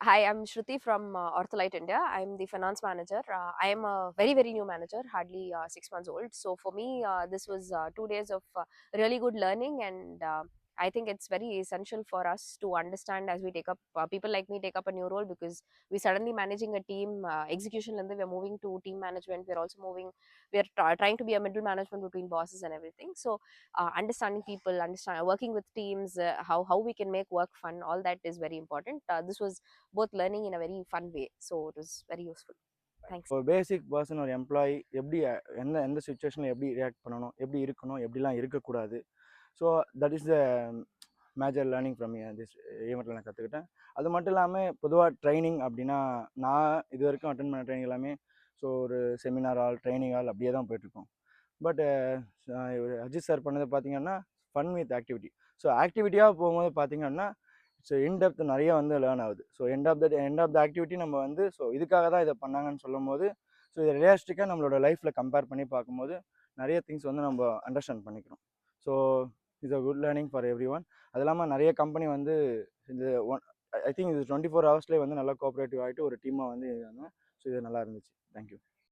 Hi, I'm Shruti from Ortholite India. I'm the finance manager. I am a very, very new manager, hardly 6 months old. So for me, this was 2 days of really good learning, and I think it's very essential for us to understand as we take up people like me take up a new role, because we're suddenly managing a team. Execution, and then we're moving to team management. We're also moving. We're trying to be a middle management between bosses and everything. So understanding people, understand working with teams, how we can make work fun. All that is very important. This was both learning in a very fun way. So it was very useful. Thanks. ஒரு பேசிக் person ஒரு employee எப்படி எந்த எந்த சுச்சுவேஷனில் எப்படி react பண்ணணும், எப்படி இருக்கணும், எப்படிலாம் இருக்கக்கூடாது. So that is the major learning from this ஈவெண்ட்டில் நான் கற்றுக்கிட்டேன். அது மட்டும் இல்லாமல் பொதுவாக ட்ரைனிங் அப்படின்னா, நான் இது வரைக்கும் அட்டன் பண்ண ட்ரைனிங் எல்லாமே ஸோ ஒரு செமினார் ஆல் ட்ரைனிங் ஆல் அப்படியே தான் போயிட்டுருக்கோம். பட் அஜித் சார் பண்ணது பார்த்தீங்கன்னா ஃபன் வித் ஆக்டிவிட்டி. ஸோ ஆக்டிவிட்டியாக போகும்போது பார்த்தீங்கன்னா ஸோ இன்டெப்த் நிறைய வந்து லேர்ன் ஆகுது. So end of the activity நம்ம வந்து ஸோ இதுக்காக தான் இதை பண்ணாங்கன்னு சொல்லும் போது, ஸோ இதை ரியலிஸ்டிக்காக நம்மளோட லைஃப்பில் கம்பேர் பண்ணி பார்க்கும்போது நிறைய திங்ஸ் வந்து நம்ம அண்டர்ஸ்டாண்ட் பண்ணிக்கிறோம். So it's a good learning for every one. அது இல்லாமல் நிறைய கம்பெனி வந்து இந்த ஐ திங்க் இது 24 ஹவர்ஸ்லேயே வந்து நல்லா கோஆப்ரேட்டிவ் ஆகிட்டு ஒரு டீமாக வந்து இருக்காங்க. ஸோ இது நல்லா இருந்துச்சு. தேங்க்யூ.